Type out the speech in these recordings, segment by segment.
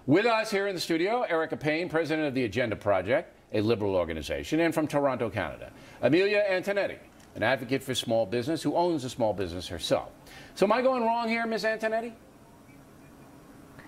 With us here in the studio, Erica Payne, president of the Agenda Project, a liberal organization, and from Toronto, Canada, Amilya Antonetti, an advocate for small business who owns a small business herself. So am I going wrong here, Ms. Antonetti?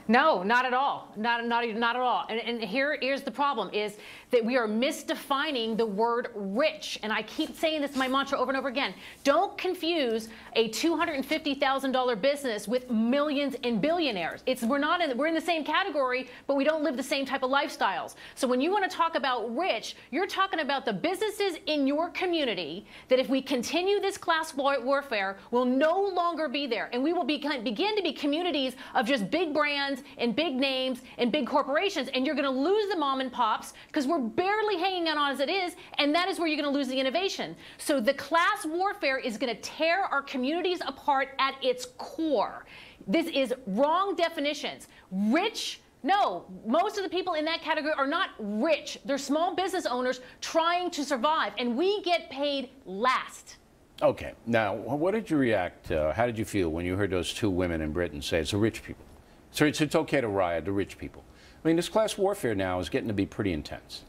No, not at all. Not at all. And here's the problem, is that we are misdefining the word rich. And I keep saying this, my mantra, over and over again. Don't confuse a $250,000 business with millions and billionaires. We're in the same category, but we don't live the same type of lifestyles. So when you want to talk about rich, you're talking about the businesses in your community that, if we continue this class warfare, will no longer be there. And we will begin to be communities of just big brands and big names and big corporations, and you're going to lose the mom and pops because we're barely hanging on as it is, and that is where you're going to lose the innovation. So the class warfare is going to tear our communities apart at its core. This is wrong definitions. Rich? No, most of the people in that category are not rich. They're small business owners trying to survive, and we get paid last. Okay, now, what did you react to? How did you feel when you heard those two women in Britain say it's the rich people? So it's okay to riot, the rich people. I mean, this class warfare now is getting to be pretty intense.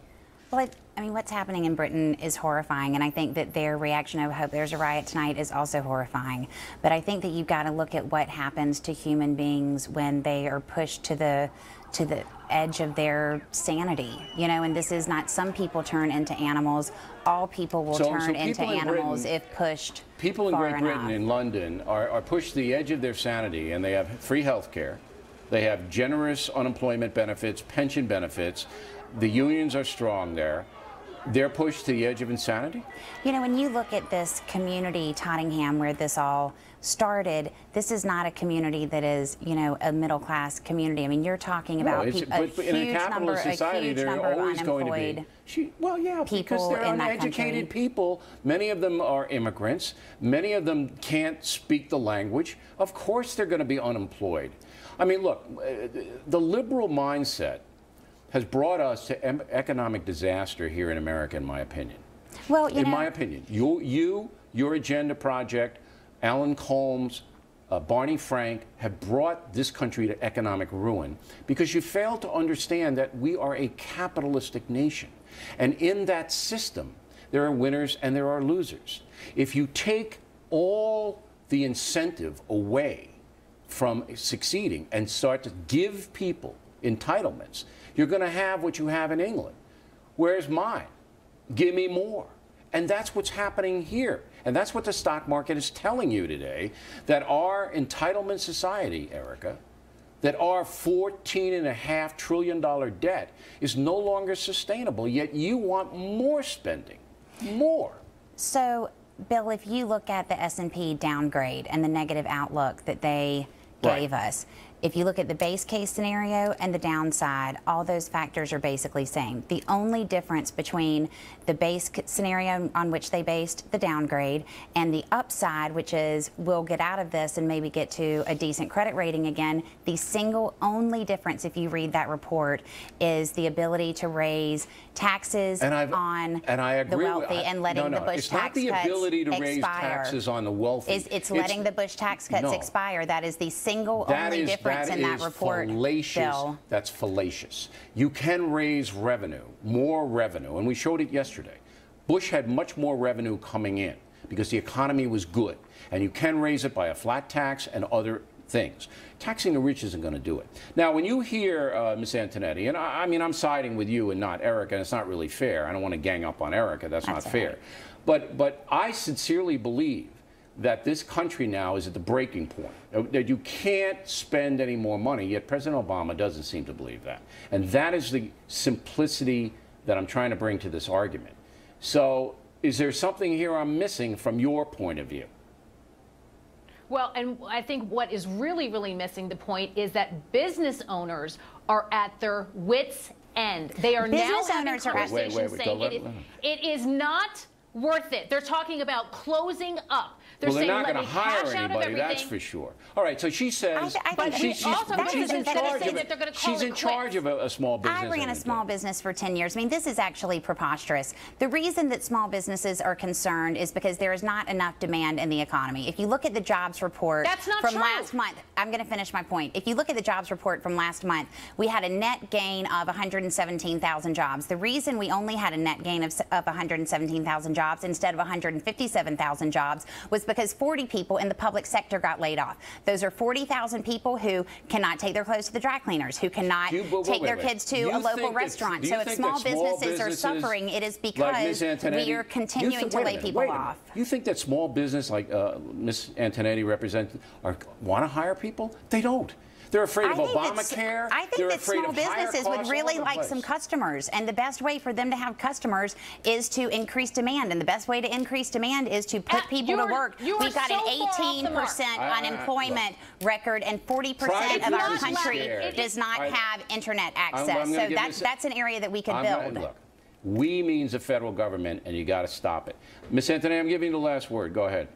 Well, I mean, what's happening in Britain is horrifying, and I think that their reaction of hope there's a riot tonight is also horrifying. But I think that you've got to look at what happens to human beings when they are pushed to the edge of their sanity, you know, and this is not, some people turn into animals. All people will turn into animals if pushed far enough. People in Great Britain, in London, are pushed to the edge of their sanity, and they have free health care. They have generous unemployment benefits, pension benefits. The unions are strong there. They're pushed to the edge of insanity? You know, when you look at this community, Tottenham, where this all started, this is not a community that is, you know, a middle-class community. I mean, you're talking about in a capitalist society, there are always going to be because they're uneducated people. Many of them are immigrants. Many of them can't speak the language. Of course they're going to be unemployed. I mean, look, the liberal mindset has brought us to economic disaster here in America, in my opinion. Well, in my opinion, your Agenda Project, Alan Colmes, Barney Frank have brought this country to economic ruin because you fail to understand that we are a capitalistic nation. And in that system, there are winners and there are losers. If you take all the incentive away from succeeding and start to give people entitlements, you're going to have what you have in England. Where's mine? Give me more. And that's what's happening here. And that's what the stock market is telling you today, that our entitlement society, Erica, that our $14.5 trillion debt is no longer sustainable, yet you want more spending, more. So, Bill, if you look at the S&P downgrade and the negative outlook that they gave us, if you look at the base case scenario and the downside, all those factors are basically same. The only difference between the base scenario on which they based the downgrade and the upside, which is we'll get out of this and maybe get to a decent credit rating again, the single only difference, if you read that report, is the ability to raise taxes on the wealthy and letting the Bush tax cuts expire. It's not the ability to raise taxes on the wealthy. It's letting the Bush tax cuts expire. That is the single only difference in that report, Bill. That's fallacious. You can raise revenue, more revenue, and we showed it yesterday. Bush had much more revenue coming in because the economy was good, and you can raise it by a flat tax and other things. Taxing the rich isn't going to do it. Now, when you hear Ms. Antonetti, and I mean, I'm siding with you and not Erica, and it's not really fair. I don't want to gang up on Erica. That's not fair. But I sincerely believe that this country now is at the breaking point, that you can't spend any more money, yet President Obama doesn't seem to believe that. And that is the simplicity that I'm trying to bring to this argument. So is there something here I'm missing from your point of view? Well, and I think what is really, really missing the point is that business owners are at their wits' end. They are now having conversations saying it is not worth it. They're talking about closing up. They're Well, they're saying, not let going me to hire cash out of anybody, that's everything. for sure. All right, so she says But she's also that in isn't gonna charge say of that they're gonna it. call She's it in charge quits. of a small business. I ran a small business for 10 years. I mean, this is actually preposterous. The reason that small businesses are concerned is because there is not enough demand in the economy. If you look at the jobs report from last month, I'm going to finish my point. If you look at the jobs report from last month, we had a net gain of 117,000 jobs. The reason we only had a net gain of 117,000 jobs instead of 157,000 jobs was because 40 people in the public sector got laid off. Those are 40,000 people who cannot take their clothes to the dry cleaners, who cannot take their kids to a local restaurant. So if small businesses are suffering, it is because we are continuing to lay people off. You think that small business like Ms. Antonetti represents want to hire people? They don't. They're afraid of Obamacare. I think that small businesses would really like some customers, and the best way for them to have customers is to increase demand, and the best way to increase demand is to put people to work. We've got an 18% unemployment record, and 40% of our country does not have internet access. So that's an area that we could build. Look, we means the federal government, and you got to stop it. Ms. Antonetti, I'm giving you the last word. Go ahead.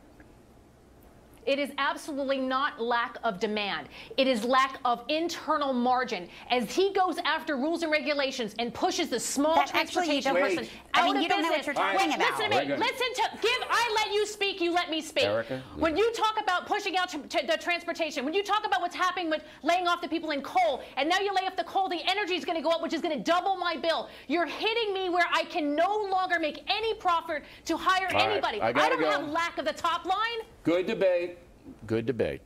It is absolutely not lack of demand. It is lack of internal margin. As he goes after rules and regulations and pushes the small transportation person out of business. You don't know what you're talking about. Listen to me. I let you speak, you let me speak. Erica? When you talk about pushing out the transportation, when you talk about what's happening with laying off the people in coal, and now you lay off the coal, the energy is going to go up, which is going to double my bill. You're hitting me where I can no longer make any profit to hire anybody. I don't have lack of the top line. Good debate. Good debate.